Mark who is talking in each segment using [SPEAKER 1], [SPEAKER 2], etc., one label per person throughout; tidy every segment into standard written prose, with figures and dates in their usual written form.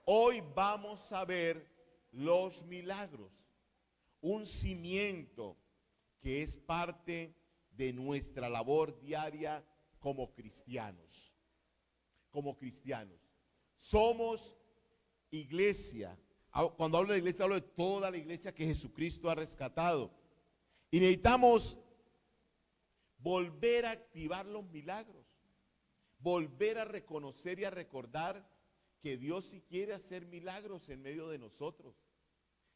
[SPEAKER 1] Hoy vamos a ver los milagros, un cimiento que es parte de nuestra labor diaria como cristianos. Como cristianos. Somos iglesia. Cuando hablo de iglesia, hablo de toda la iglesia que Jesucristo ha rescatado. Y necesitamos volver a activar los milagros. Volver a reconocer y a recordar que Dios sí quiere hacer milagros en medio de nosotros.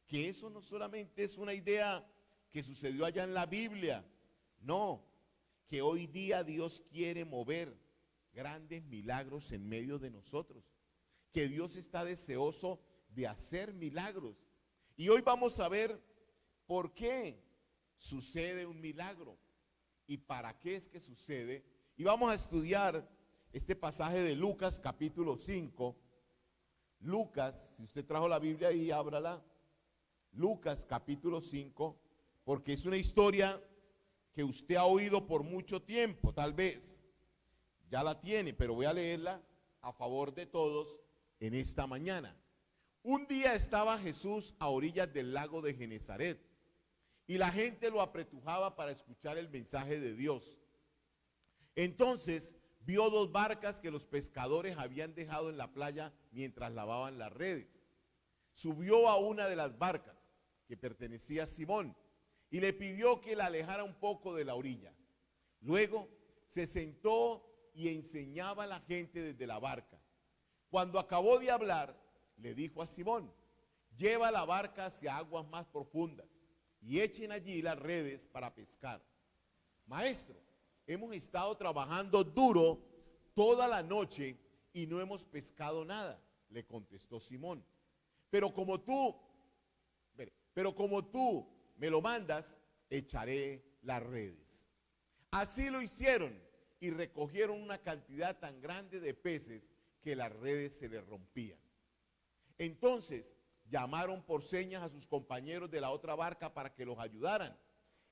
[SPEAKER 1] Que eso no solamente es una idea que sucedió allá en la Biblia. No, que hoy día Dios quiere mover grandes milagros en medio de nosotros. Que Dios está deseoso de hacer milagros. Y hoy vamos a ver por qué sucede un milagro y para qué es que sucede. Y vamos a estudiar este pasaje de Lucas capítulo 5. Lucas, si usted trajo la Biblia ahí, ábrala. Lucas capítulo 5, porque es una historia que usted ha oído por mucho tiempo, tal vez. Ya la tiene, pero voy a leerla a favor de todos en esta mañana. Un día estaba Jesús a orillas del lago de Genezaret y la gente lo apretujaba para escuchar el mensaje de Dios. Entonces vio dos barcas que los pescadores habían dejado en la playa mientras lavaban las redes. Subió a una de las barcas que pertenecía a Simón y le pidió que la alejara un poco de la orilla. Luego se sentó y enseñaba a la gente desde la barca. Cuando acabó de hablar, le dijo a Simón: lleva la barca hacia aguas más profundas y echen allí las redes para pescar. Maestro, hemos estado trabajando duro toda la noche y no hemos pescado nada, le contestó Simón. Pero como tú me lo mandas, echaré las redes. Así lo hicieron y recogieron una cantidad tan grande de peces que las redes se les rompían. Entonces llamaron por señas a sus compañeros de la otra barca para que los ayudaran.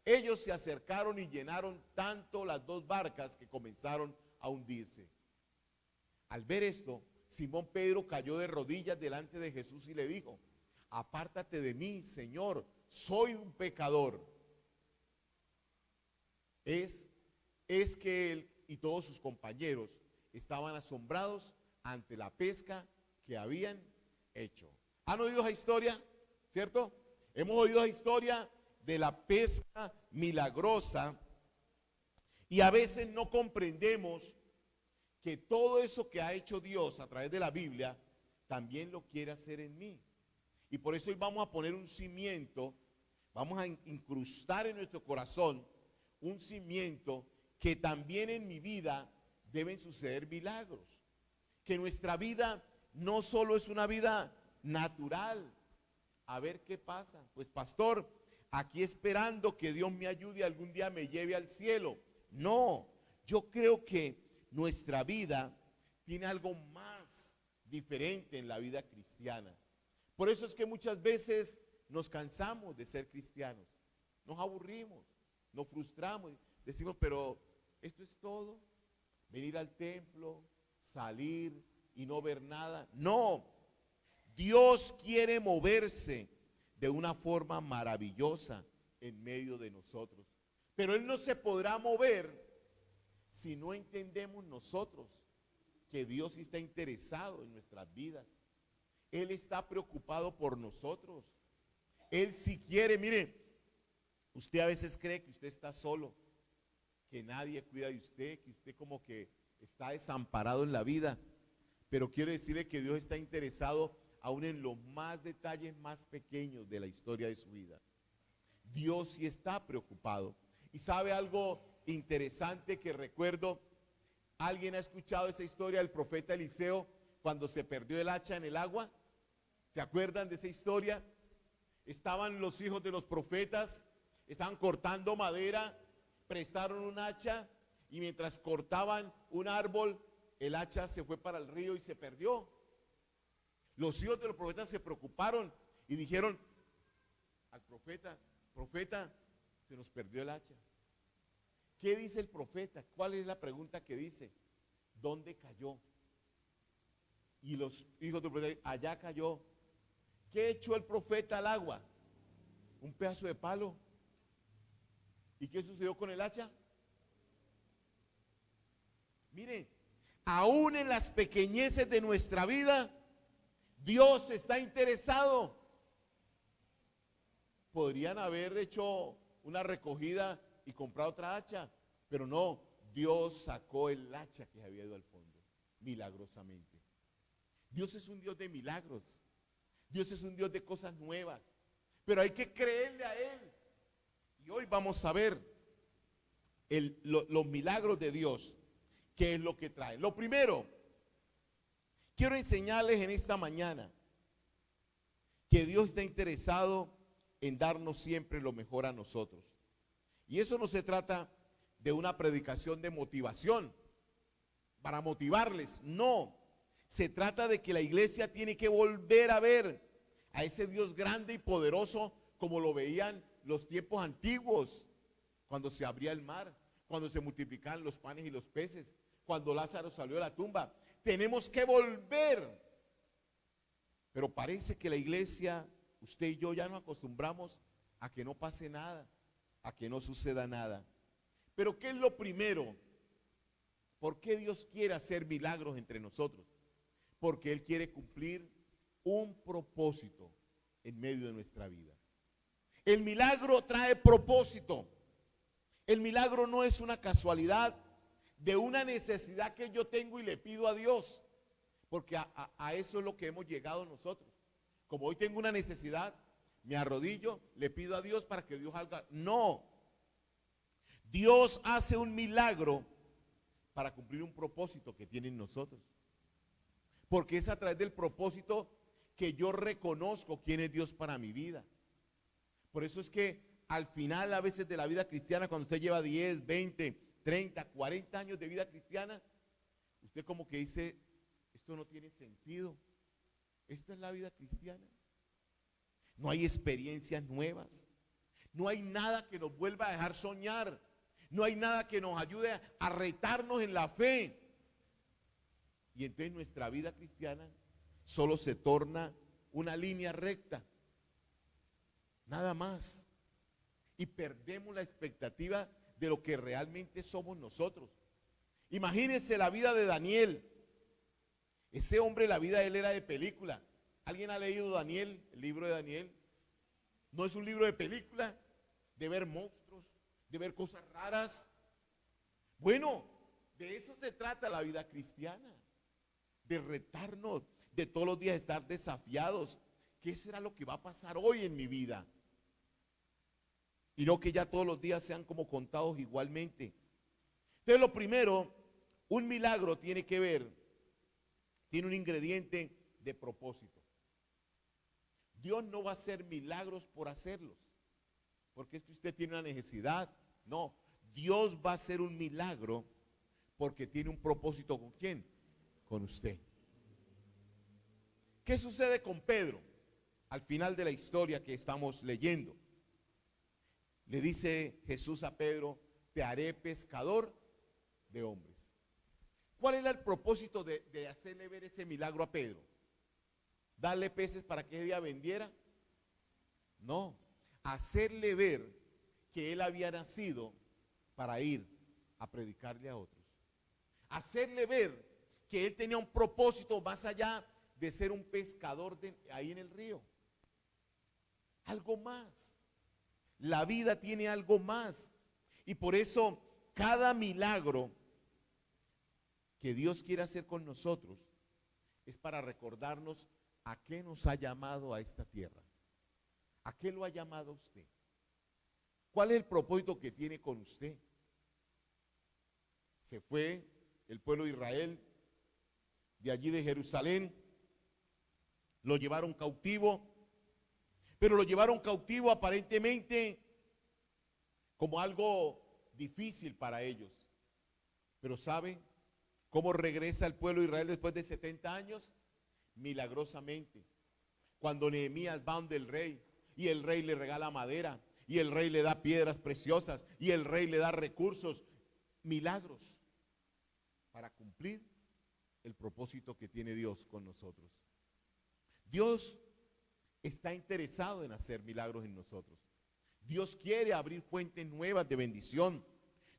[SPEAKER 1] Ellos se acercaron y llenaron tanto las dos barcas que comenzaron a hundirse. Al ver esto, Simón Pedro cayó de rodillas delante de Jesús y le dijo: apártate de mí, Señor, soy un pecador. Es que él y todos sus compañeros estaban asombrados ante la pesca que habían hecho. ¿Han oído esa historia? ¿Cierto? Hemos oído esa historia de la pesca milagrosa y a veces no comprendemos que todo eso que ha hecho Dios a través de la Biblia también lo quiere hacer en mí. Y por eso hoy vamos a poner un cimiento, vamos a incrustar en nuestro corazón un cimiento que también en mi vida deben suceder milagros. Que nuestra vida no solo es una vida natural. A ver qué pasa. Pues pastor, aquí esperando que Dios me ayude y algún día me lleve al cielo. No, yo creo que nuestra vida tiene algo más diferente en la vida cristiana. Por eso es que muchas veces nos cansamos de ser cristianos, nos aburrimos, nos frustramos, decimos, pero esto es todo, venir al templo, salir y no ver nada. No, Dios quiere moverse de una forma maravillosa en medio de nosotros, pero Él no se podrá mover si no entendemos nosotros que Dios está interesado en nuestras vidas. Él está preocupado por nosotros. Él si quiere, mire, usted a veces cree que usted está solo, que nadie cuida de usted, que usted como que está desamparado en la vida. Pero quiero decirle que Dios está interesado aún en los más detalles más pequeños de la historia de su vida. Dios sí está preocupado. Y sabe algo interesante que recuerdo, ¿alguien ha escuchado esa historia del profeta Eliseo cuando se perdió el hacha en el agua? ¿Se acuerdan de esa historia? Estaban los hijos de los profetas, estaban cortando madera, prestaron un hacha y mientras cortaban un árbol, el hacha se fue para el río y se perdió. Los hijos de los profetas se preocuparon y dijeron al profeta: profeta, se nos perdió el hacha. ¿Qué dice el profeta? ¿Cuál es la pregunta que dice? ¿Dónde cayó? Y los hijos del profeta, allá cayó. ¿Qué echó el profeta al agua? Un pedazo de palo. ¿Y qué sucedió con el hacha? Miren, aún en las pequeñeces de nuestra vida, Dios está interesado. Podrían haber hecho una recogida y comprado otra hacha, pero no, Dios sacó el hacha que había ido al fondo, milagrosamente. Dios es un Dios de milagros. Dios es un Dios de cosas nuevas, pero hay que creerle a Él. Y hoy vamos a ver los milagros de Dios, qué es lo que trae. Lo primero, quiero enseñarles en esta mañana que Dios está interesado en darnos siempre lo mejor a nosotros. Y eso no se trata de una predicación de motivación, para motivarles, no. Se trata de que la iglesia tiene que volver a ver a ese Dios grande y poderoso como lo veían los tiempos antiguos, cuando se abría el mar, cuando se multiplicaban los panes y los peces, cuando Lázaro salió de la tumba. Tenemos que volver. Pero parece que la iglesia, usted y yo ya nos acostumbramos a que no pase nada, a que no suceda nada. Pero ¿qué es lo primero? ¿Por qué Dios quiere hacer milagros entre nosotros? Porque Él quiere cumplir un propósito en medio de nuestra vida. El milagro trae propósito. El milagro no es una casualidad de una necesidad que yo tengo y le pido a Dios, porque a eso es lo que hemos llegado nosotros. Como hoy tengo una necesidad, me arrodillo, le pido a Dios para que Dios haga. No, Dios hace un milagro para cumplir un propósito que tiene en nosotros, porque es a través del propósito que yo reconozco quién es Dios para mi vida. Por eso es que al final a veces de la vida cristiana, cuando usted lleva 10, 20, 30, 40 años de vida cristiana, usted como que dice, esto no tiene sentido. Esta es la vida cristiana. No hay experiencias nuevas. No hay nada que nos vuelva a dejar soñar. No hay nada que nos ayude a retarnos en la fe. Y entonces nuestra vida cristiana solo se torna una línea recta. Nada más. Y perdemos la expectativa de lo que realmente somos nosotros. Imagínense la vida de Daniel. Ese hombre, la vida de él era de película. ¿Alguien ha leído Daniel, el libro de Daniel? No es un libro de película, de ver monstruos, de ver cosas raras. Bueno, de eso se trata la vida cristiana. De retarnos, de todos los días estar desafiados. ¿Qué será lo que va a pasar hoy en mi vida? Y no que ya todos los días sean como contados igualmente. Entonces lo primero, un milagro tiene que ver, tiene un ingrediente de propósito. Dios no va a hacer milagros por hacerlos, porque es que usted tiene una necesidad. No, Dios va a hacer un milagro porque tiene un propósito. ¿Con quién? Con usted. ¿Qué sucede con Pedro? Al final de la historia que estamos leyendo, le dice Jesús a Pedro, te haré pescador de hombres. ¿Cuál era el propósito de hacerle ver ese milagro a Pedro? ¿Darle peces para que ese día vendiera? No, hacerle ver que él había nacido para ir a predicarle a otros. Hacerle ver que él tenía un propósito más allá de ser un pescador ahí en el río. Algo más. La vida tiene algo más. Y por eso cada milagro que Dios quiere hacer con nosotros es para recordarnos a qué nos ha llamado a esta tierra. ¿A qué lo ha llamado usted? ¿Cuál es el propósito que tiene con usted? Se fue el pueblo de Israel de allí de Jerusalén, lo llevaron cautivo, pero lo llevaron cautivo aparentemente como algo difícil para ellos. Pero ¿sabe cómo regresa el pueblo de Israel después de 70 años? Milagrosamente. Cuando Nehemías va donde el rey y el rey le regala madera y el rey le da piedras preciosas y el rey le da recursos, milagros para cumplir el propósito que tiene Dios con nosotros. Dios está interesado en hacer milagros en nosotros. Dios quiere abrir fuentes nuevas de bendición.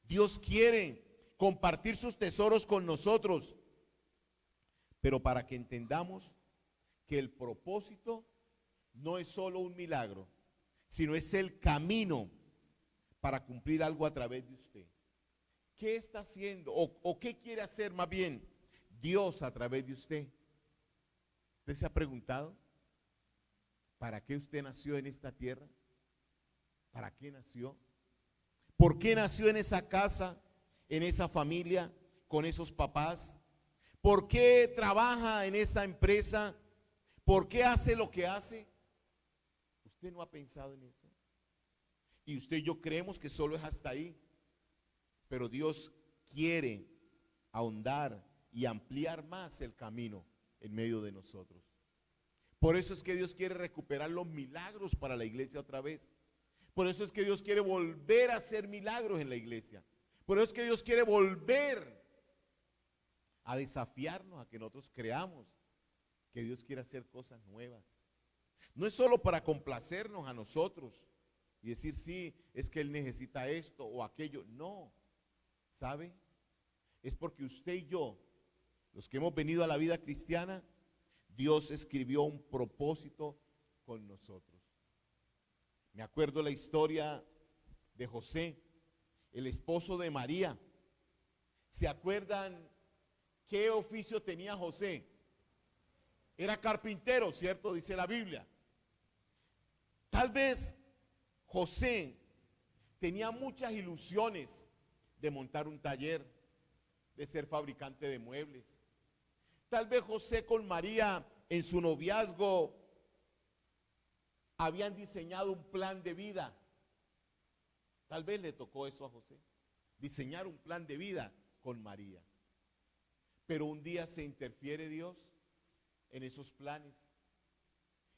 [SPEAKER 1] Dios quiere compartir sus tesoros con nosotros. Pero para que entendamos que el propósito no es solo un milagro, sino es el camino para cumplir algo a través de usted. ¿Qué está haciendo o qué quiere hacer más bien Dios a través de usted? ¿Usted se ha preguntado para qué usted nació en esta tierra? ¿Para qué nació? ¿Por qué nació en esa casa, en esa familia, con esos papás? ¿Por qué trabaja en esa empresa? ¿Por qué hace lo que hace? ¿Usted no ha pensado en eso? Y usted y yo creemos que solo es hasta ahí. Pero Dios quiere ahondar y ampliar más el camino en medio de nosotros. Por eso es que Dios quiere recuperar los milagros para la iglesia otra vez. Por eso es que Dios quiere volver a hacer milagros en la iglesia. Por eso es que Dios quiere volver a desafiarnos a que nosotros creamos que Dios quiere hacer cosas nuevas. No es solo para complacernos a nosotros y decir, sí, es que Él necesita esto o aquello. No, ¿sabe? Es porque usted y yo, los que hemos venido a la vida cristiana, Dios escribió un propósito con nosotros. Me acuerdo la historia de José, el esposo de María. ¿Se acuerdan qué oficio tenía José? Era carpintero, ¿cierto? Dice la Biblia. Tal vez José tenía muchas ilusiones de montar un taller, de ser fabricante de muebles. Tal vez José con María en su noviazgo habían diseñado un plan de vida. Tal vez le tocó eso a José, diseñar un plan de vida con María. Pero un día se interfiere Dios en esos planes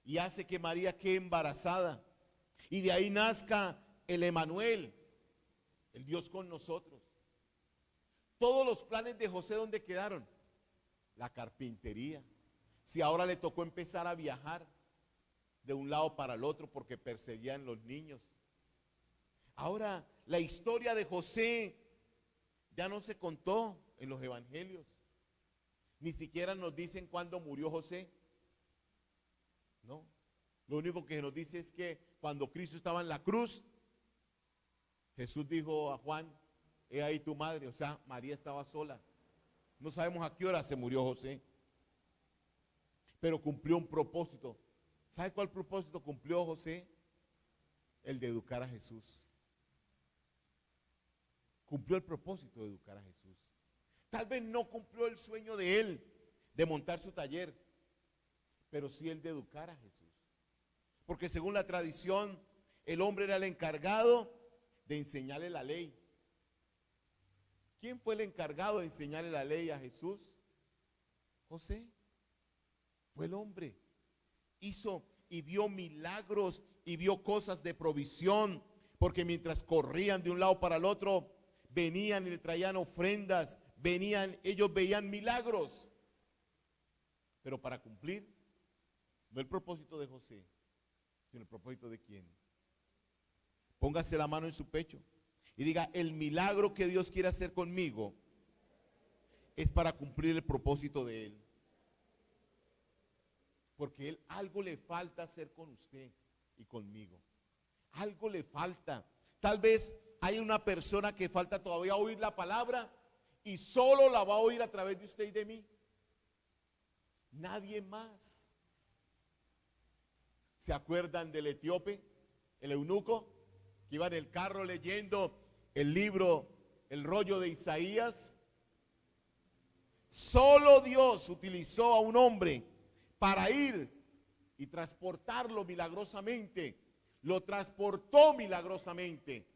[SPEAKER 1] y hace que María quede embarazada y de ahí nazca el Emanuel, el Dios con nosotros. Todos los planes de José, ¿dónde quedaron? La carpintería. Si ahora le tocó empezar a viajar de un lado para el otro porque perseguían los niños. Ahora la historia de José ya no se contó en los evangelios. Ni siquiera nos dicen cuándo murió José. No. Lo único que nos dice es que cuando Cristo estaba en la cruz, Jesús dijo a Juan, he ahí tu madre. O sea, María estaba sola. No sabemos a qué hora se murió José. Pero cumplió un propósito. ¿Sabe cuál propósito cumplió José? El de educar a Jesús. Cumplió el propósito de educar a Jesús. Tal vez no cumplió el sueño de él, de montar su taller, pero sí el de educar a Jesús. Porque según la tradición, el hombre era el encargado de enseñarle la ley. ¿Quién fue el encargado de enseñarle la ley a Jesús? José. Fue el hombre. Hizo y vio milagros y vio cosas de provisión, porque mientras corrían de un lado para el otro, venían y le traían ofrendas, ellos veían milagros. Pero para cumplir, no el propósito de José, sino el propósito de quién. Póngase la mano en su pecho y diga, el milagro que Dios quiere hacer conmigo es para cumplir el propósito de Él. Porque Él algo le falta hacer con usted y conmigo. Algo le falta. Tal vez hay una persona que falta todavía oír la palabra y solo la va a oír a través de usted y de mí. Nadie más. ¿Se acuerdan del etíope, el eunuco, que iba en el carro leyendo el libro, el rollo de Isaías? Solo Dios utilizó a un hombre para ir y transportarlo milagrosamente. Lo transportó milagrosamente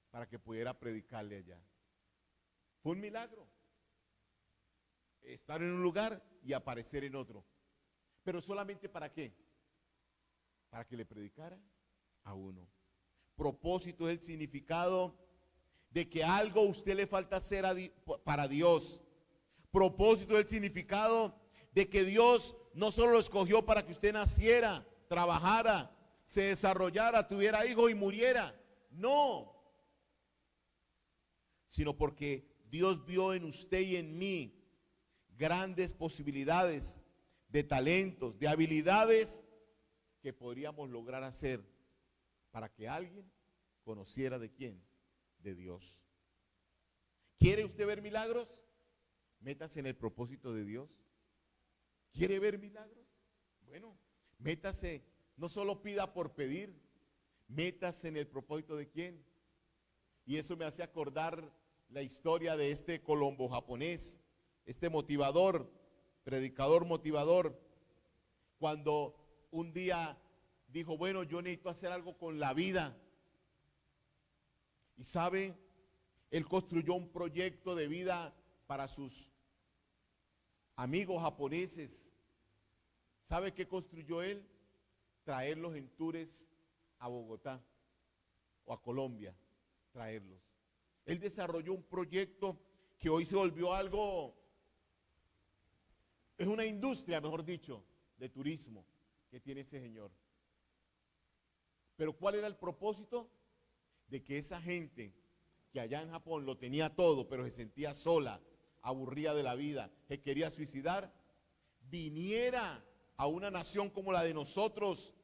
[SPEAKER 1] para que pudiera predicarle allá. Fue un milagro. Estar en un lugar y aparecer en otro. Pero solamente ¿para qué? Para que le predicara a uno. Propósito es el significado de que algo a usted le falta hacer para Dios. Propósito es el significado de que Dios no solo lo escogió para que usted naciera, trabajara, se desarrollara, tuviera hijos y muriera. No. Sino porque Dios vio en usted y en mí grandes posibilidades de talentos, de habilidades que podríamos lograr hacer para que alguien conociera de quién, de Dios. ¿Quiere usted ver milagros? Métase en el propósito de Dios. ¿Quiere ver milagros? Bueno, métase, no solo pida por pedir, métase en el propósito de quién. Y eso me hace acordar la historia de este colombo japonés, este motivador, predicador motivador, cuando un día dijo, bueno, yo necesito hacer algo con la vida. Y sabe, él construyó un proyecto de vida para sus amigos japoneses. ¿Sabe qué construyó él? Traerlos en tours a Bogotá o a Colombia, traerlos. Él desarrolló un proyecto que hoy se volvió algo, es una industria, mejor dicho, de turismo que tiene ese señor. Pero ¿cuál era el propósito? De que esa gente que allá en Japón lo tenía todo, pero se sentía sola, aburrida de la vida, que quería suicidar, viniera a una nación como la de nosotros,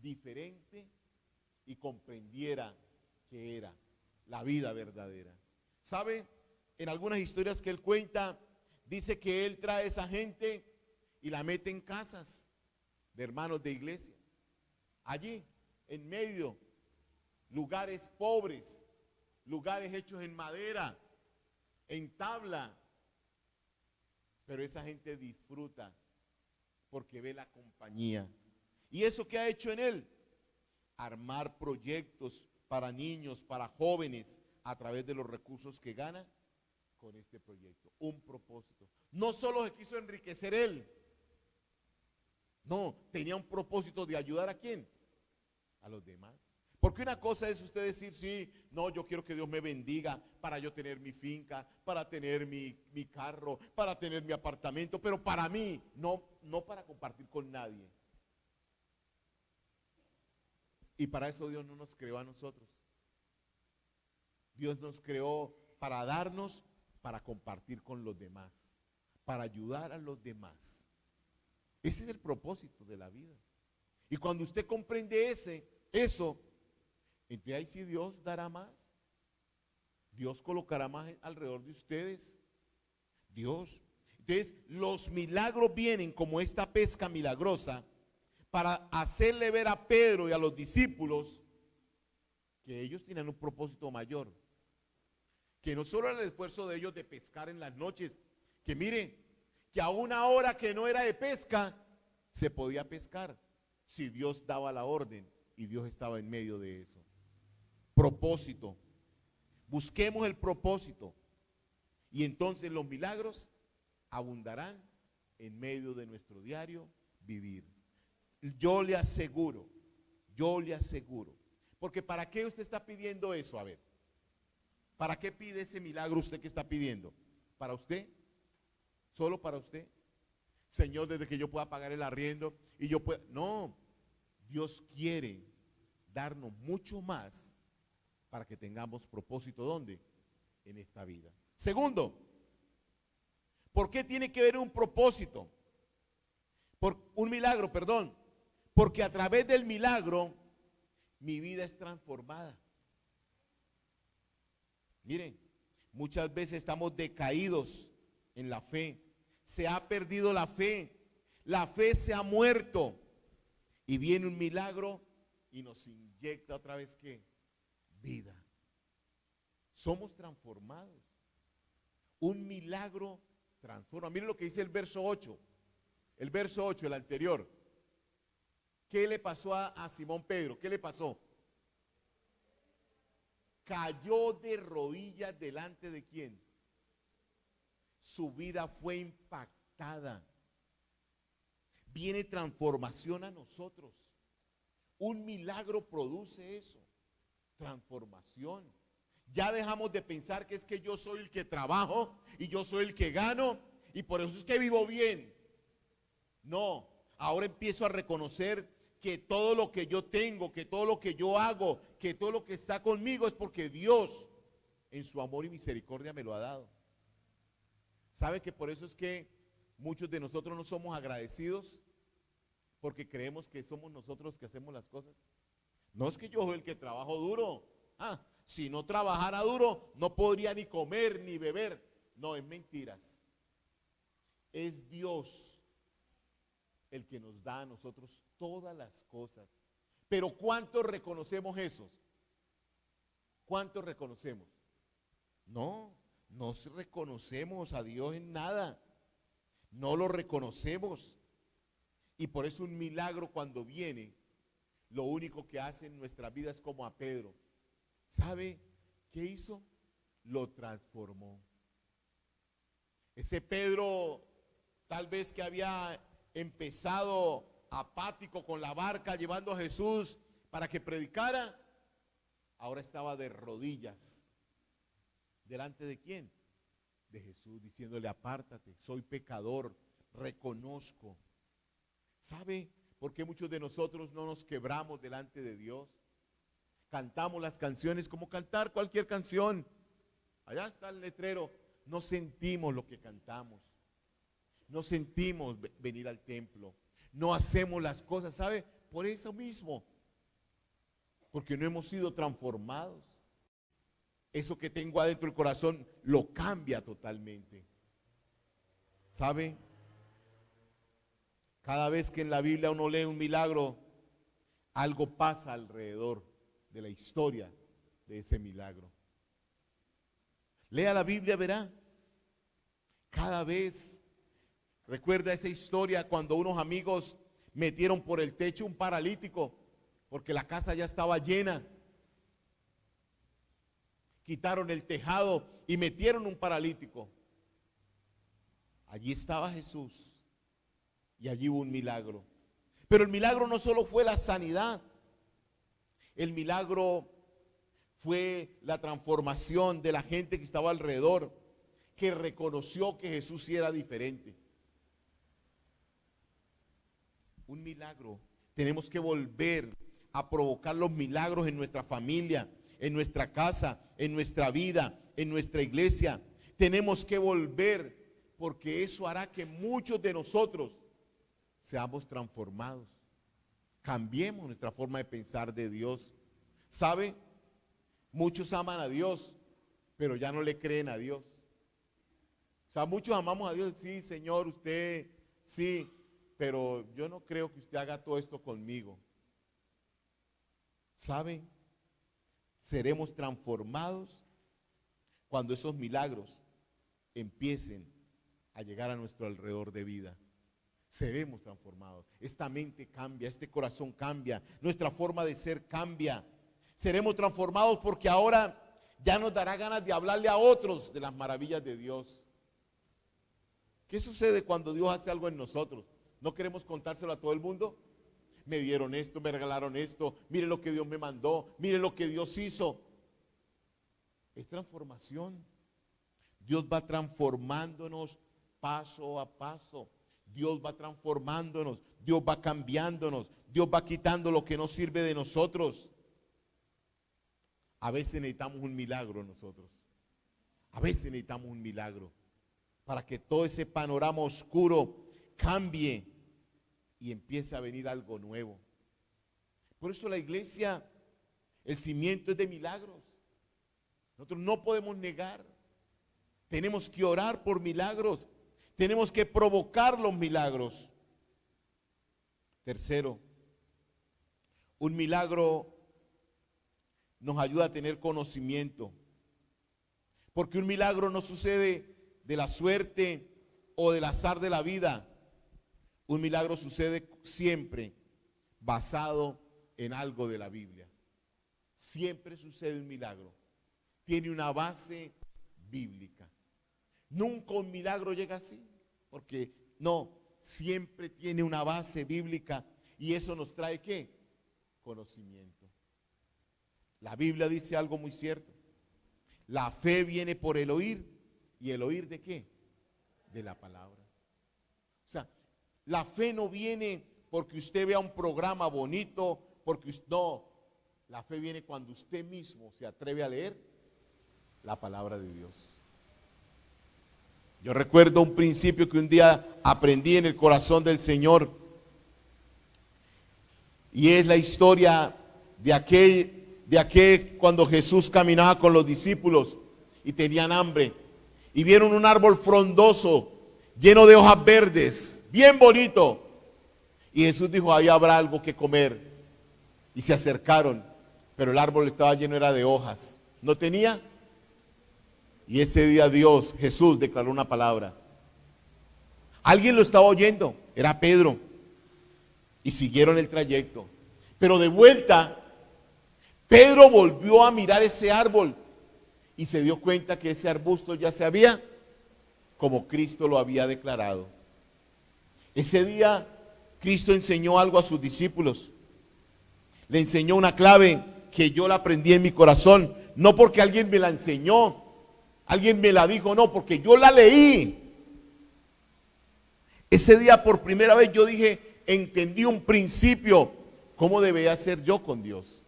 [SPEAKER 1] diferente, y comprendiera que era la vida verdadera. ¿Sabe? En algunas historias que él cuenta, dice que él trae a esa gente y la mete en casas de hermanos de iglesia. Allí, en medio, lugares pobres, lugares hechos en madera, en tabla. Pero esa gente disfruta porque ve la compañía. ¿Y eso qué ha hecho en él? Armar proyectos para niños, para jóvenes, a través de los recursos que gana con este proyecto. Un propósito. No solo se quiso enriquecer él. No, tenía un propósito de ayudar ¿a quién? A los demás. Porque una cosa es usted decir, sí, no, yo quiero que Dios me bendiga para yo tener mi finca, para tener mi carro, para tener mi apartamento, pero para mí, no para compartir con nadie. Y para eso Dios no nos creó a nosotros. Dios nos creó para darnos, para compartir con los demás, para ayudar a los demás. Ese es el propósito de la vida. Y cuando usted comprende eso, entonces ahí sí Dios dará más. Dios colocará más alrededor de ustedes. Dios. Entonces los milagros vienen como esta pesca milagrosa para hacerle ver a Pedro y a los discípulos que ellos tienen un propósito mayor. Que no solo era el esfuerzo de ellos de pescar en las noches, que mire, que a una hora que no era de pesca, se podía pescar, si Dios daba la orden y Dios estaba en medio de eso. Propósito. Busquemos el propósito y entonces los milagros abundarán en medio de nuestro diario vivir. Yo le aseguro, porque ¿para qué usted está pidiendo eso? A ver, ¿para qué pide ese milagro usted que está pidiendo? ¿Para usted? ¿Solo para usted? Señor, desde que yo pueda pagar el arriendo y yo pueda... No, Dios quiere darnos mucho más para que tengamos propósito. ¿Dónde? En esta vida. Segundo, ¿por qué tiene que haber un propósito? Un milagro, perdón. Porque a través del milagro mi vida es transformada. Miren, muchas veces estamos decaídos en la fe. Se ha perdido la fe. La fe se ha muerto. Y viene un milagro y nos inyecta otra vez ¿qué? Vida. Somos transformados. Un milagro transforma. Miren lo que dice el verso 8. El verso 8, el anterior. ¿Qué le pasó a Simón Pedro? ¿Qué le pasó? Cayó de rodillas delante de quién. Su vida fue impactada. Viene transformación a nosotros. Un milagro produce eso. Transformación. Ya dejamos de pensar que es que yo soy el que trabajo y yo soy el que gano y por eso es que vivo bien. No, ahora empiezo a reconocer que todo lo que yo tengo, que todo lo que yo hago, que todo lo que está conmigo es porque Dios en su amor y misericordia me lo ha dado. ¿Sabe que por eso es que muchos de nosotros no somos agradecidos? Porque creemos que somos nosotros que hacemos las cosas. No es que yo soy el que trabajo duro. Si no trabajara duro, no podría ni comer ni beber. No, es mentiras. Es Dios el que nos da a nosotros todas las cosas. Pero ¿cuántos reconocemos eso? ¿Cuántos reconocemos? No reconocemos a Dios en nada. No lo reconocemos. Y por eso un milagro cuando viene, lo único que hace en nuestra vida es como a Pedro. ¿Sabe qué hizo? Lo transformó. Ese Pedro, tal vez que había empezado apático con la barca llevando a Jesús para que predicara, ahora estaba de rodillas. ¿Delante de quién? De Jesús, diciéndole: apártate, soy pecador, reconozco. ¿Sabe por qué muchos de nosotros no nos quebramos delante de Dios? Cantamos las canciones como cantar cualquier canción. Allá está el letrero. No sentimos lo que cantamos. No sentimos venir al templo. No hacemos las cosas, ¿sabe? Por eso mismo. Porque no hemos sido transformados. Eso que tengo adentro del corazón lo cambia totalmente. ¿Sabe? Cada vez que en la Biblia uno lee un milagro, algo pasa alrededor de la historia de ese milagro. Lea la Biblia, verá. Cada vez, recuerda esa historia cuando unos amigos metieron por el techo un paralítico, porque la casa ya estaba llena. Quitaron el tejado y metieron un paralítico. Allí estaba Jesús y allí hubo un milagro. Pero el milagro no solo fue la sanidad, el milagro fue la transformación de la gente que estaba alrededor, que reconoció que Jesús sí era diferente. Un milagro. Tenemos que volver a provocar los milagros en nuestra familia, en nuestra casa, en nuestra vida, en nuestra iglesia. Tenemos que volver, porque eso hará que muchos de nosotros seamos transformados. Cambiemos nuestra forma de pensar de Dios. ¿Sabe? Muchos aman a Dios, pero ya no le creen a Dios. O sea, muchos amamos a Dios. Sí, Señor, usted, sí, pero yo no creo que usted haga todo esto conmigo. ¿Sabe? Seremos transformados cuando esos milagros empiecen a llegar a nuestro alrededor de vida. Seremos transformados. Esta mente cambia, este corazón cambia, nuestra forma de ser cambia. Seremos transformados porque ahora ya nos dará ganas de hablarle a otros de las maravillas de Dios. ¿Qué sucede cuando Dios hace algo en nosotros? ¿No queremos contárselo a todo el mundo? Me dieron esto, me regalaron esto, mire lo que Dios me mandó, mire lo que Dios hizo. Es transformación. Dios va transformándonos paso a paso. Dios va transformándonos, Dios va cambiándonos, Dios va quitando lo que no sirve de nosotros. A veces necesitamos un milagro nosotros. A veces necesitamos un milagro para que todo ese panorama oscuro cambie y empiece a venir algo nuevo. Por eso la iglesia, el cimiento es de milagros. Nosotros no podemos negar. Tenemos que orar por milagros. Tenemos que provocar los milagros. Tercero, un milagro nos ayuda a tener conocimiento. Porque un milagro no sucede de la suerte o del azar de la vida. Un milagro sucede siempre basado en algo de la Biblia. Siempre sucede un milagro. Tiene una base bíblica. Nunca un milagro llega así, porque no, siempre tiene una base bíblica y eso nos trae ¿qué? Conocimiento. La Biblia dice algo muy cierto. La fe viene por el oír, ¿y el oír de qué? de la palabra. O sea, la fe no viene porque usted vea un programa bonito, porque usted, no, la fe viene cuando usted mismo se atreve a leer la palabra de Dios. Yo recuerdo un principio que un día aprendí en el corazón del Señor, y es la historia de aquel cuando Jesús caminaba con los discípulos y tenían hambre y vieron un árbol frondoso lleno de hojas verdes, bien bonito, y Jesús dijo: ahí habrá algo que comer. Y se acercaron, pero el árbol estaba lleno, era de hojas, no tenía. Y ese día Jesús declaró una palabra. Alguien lo estaba oyendo, era Pedro, y siguieron el trayecto. Pero de vuelta, Pedro volvió a mirar ese árbol y se dio cuenta que ese arbusto ya se había, como Cristo lo había declarado. Ese día Cristo enseñó algo a sus discípulos. Le enseñó una clave que yo la aprendí en mi corazón, no porque alguien me la enseñó, alguien me la dijo, no, porque yo la leí. Ese día por primera vez yo dije, entendí un principio, cómo debía ser yo con Dios.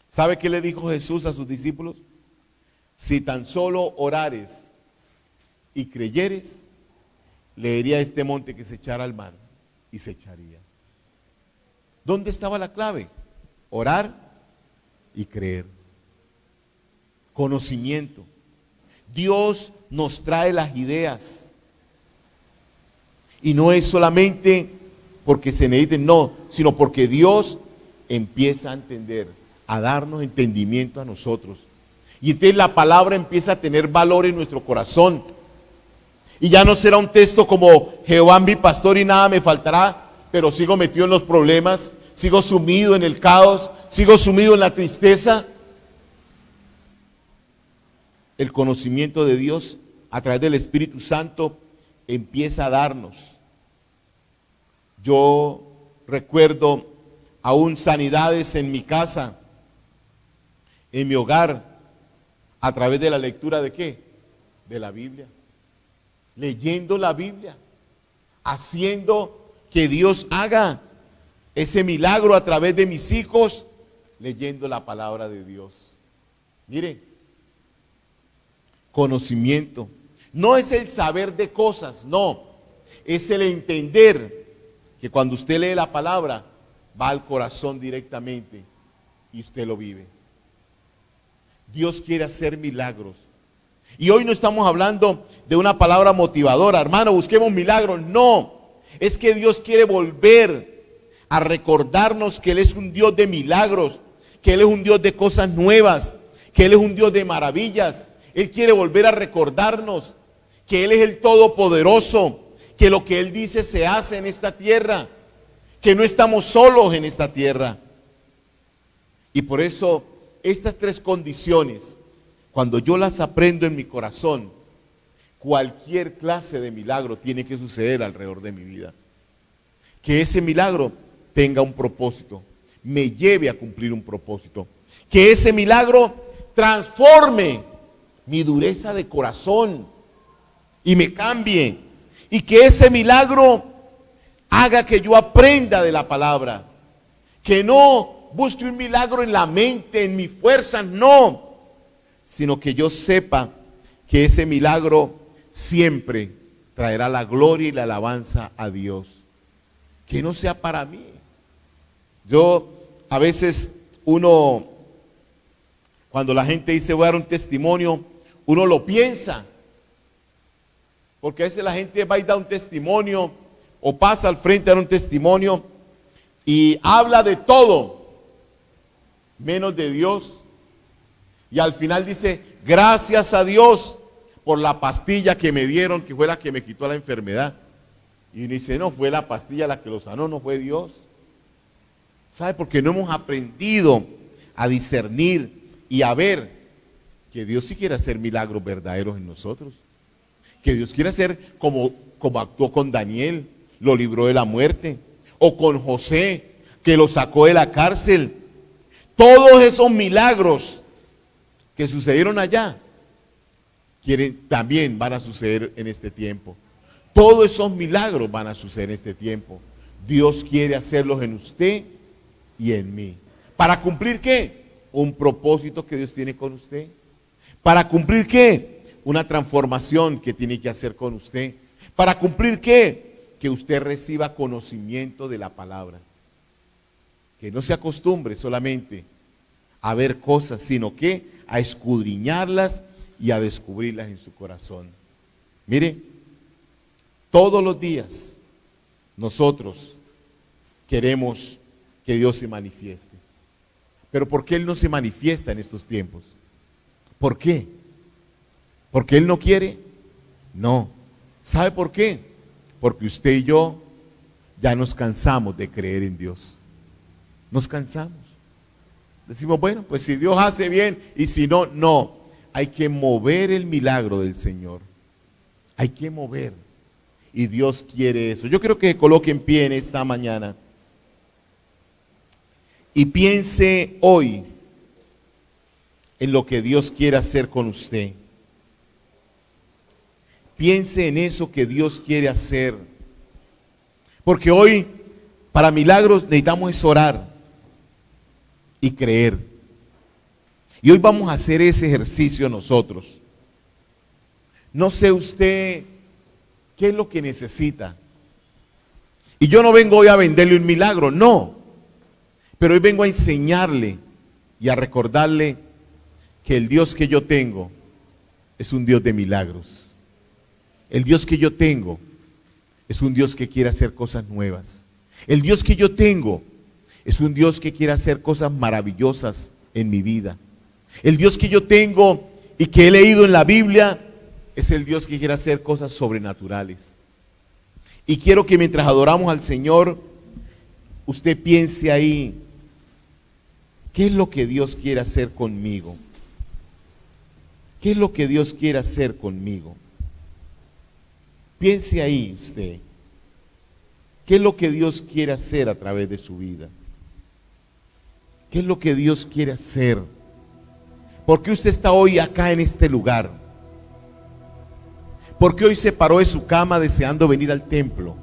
[SPEAKER 1] ¿Sabe qué le dijo Jesús a sus discípulos? Si tan solo orares y creyeres, le diría a este monte que se echara al mar, y se echaría. ¿Dónde estaba la clave? Orar y creer. Conocimiento. Dios nos trae las ideas. Y no es solamente porque se necesiten, no, sino porque Dios empieza a entender, a darnos entendimiento a nosotros. Y entonces la palabra empieza a tener valor en nuestro corazón. Y ya no será un texto como Jehová mi pastor y nada me faltará, pero sigo metido en los problemas, sigo sumido en el caos, sigo sumido en la tristeza. El conocimiento de Dios a través del Espíritu Santo empieza a darnos. Yo recuerdo aún sanidades en mi casa, en mi hogar, a través de la lectura de ¿qué? De la Biblia. Leyendo la Biblia, haciendo que Dios haga ese milagro a través de mis hijos, leyendo la palabra de Dios. Mire, conocimiento no es el saber de cosas, no, es el entender que cuando usted lee la palabra va al corazón directamente y usted lo vive. Dios quiere hacer milagros. Y hoy no estamos hablando de una palabra motivadora, hermano, busquemos milagros. No, es que Dios quiere volver a recordarnos que Él es un Dios de milagros, que Él es un Dios de cosas nuevas, que Él es un Dios de maravillas. Él quiere volver a recordarnos que Él es el Todopoderoso, que lo que Él dice se hace en esta tierra, que no estamos solos en esta tierra. Y por eso estas tres condiciones, cuando yo las aprendo en mi corazón, cualquier clase de milagro tiene que suceder alrededor de mi vida. Que ese milagro tenga un propósito, me lleve a cumplir un propósito. Que ese milagro transforme mi dureza de corazón y me cambie. Y que ese milagro haga que yo aprenda de la palabra. Que no busque un milagro en la mente, en mi fuerza, no. Sino que yo sepa que ese milagro siempre traerá la gloria y la alabanza a Dios. Que no sea para mí. Yo, a veces uno, cuando la gente dice voy a dar un testimonio, uno lo piensa. Porque a veces la gente va y da un testimonio o pasa al frente a dar un testimonio y habla de todo, menos de Dios. Y al final dice, gracias a Dios por la pastilla que me dieron, que fue la que me quitó la enfermedad. Y uno dice, no, fue la pastilla la que lo sanó, no fue Dios. ¿Sabe? Porque no hemos aprendido a discernir y a ver que Dios sí quiere hacer milagros verdaderos en nosotros. Que Dios quiere hacer como actuó con Daniel, lo libró de la muerte. O con José, que lo sacó de la cárcel. Todos esos milagros que sucedieron allá también van a suceder en este tiempo. Todos esos milagros van a suceder en este tiempo. Dios quiere hacerlos en usted y en mí. ¿Para cumplir qué? Un propósito que Dios tiene con usted. ¿Para cumplir qué? Una transformación que tiene que hacer con usted. ¿Para cumplir qué? Que usted reciba conocimiento de la palabra. Que no se acostumbre solamente a ver cosas, sino que a escudriñarlas y a descubrirlas en su corazón. Mire, todos los días nosotros queremos que Dios se manifieste. Pero ¿por qué Él no se manifiesta en estos tiempos? ¿Por qué? ¿Porque Él no quiere? No. ¿Sabe por qué? Porque usted y yo ya nos cansamos de creer en Dios. Nos cansamos. Decimos, bueno, pues si Dios hace bien y si no, no. Hay que mover el milagro del Señor. Hay que mover. Y Dios quiere eso. Yo quiero que se coloque en pie en esta mañana. Y piense hoy en lo que Dios quiere hacer con usted. Piense en eso que Dios quiere hacer. Porque hoy, para milagros, necesitamos es orar y creer. Y hoy vamos a hacer ese ejercicio nosotros. No sé usted qué es lo que necesita. Y yo no vengo hoy a venderle un milagro, no. Pero hoy vengo a enseñarle y a recordarle que el Dios que yo tengo es un Dios de milagros. El Dios que yo tengo es un Dios que quiere hacer cosas nuevas. El Dios que yo tengo es un Dios que quiere hacer cosas maravillosas en mi vida. El Dios que yo tengo y que he leído en la Biblia es el Dios que quiere hacer cosas sobrenaturales. Y quiero que mientras adoramos al Señor, usted piense ahí, ¿qué es lo que Dios quiere hacer conmigo? ¿Qué es lo que Dios quiere hacer conmigo? Piense ahí usted, ¿qué es lo que Dios quiere hacer a través de su vida? ¿Qué es lo que Dios quiere hacer? ¿Por qué usted está hoy acá en este lugar? ¿Por qué hoy se paró de su cama deseando venir al templo?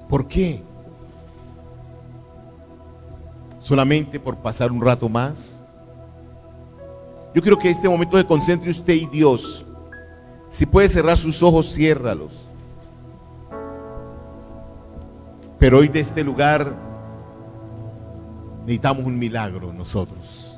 [SPEAKER 1] ¿Por qué? ¿Solamente por pasar un rato más? Yo quiero que en este momento se concentre usted y Dios. Si puede cerrar sus ojos, ciérralos. Pero hoy de este lugar necesitamos un milagro nosotros.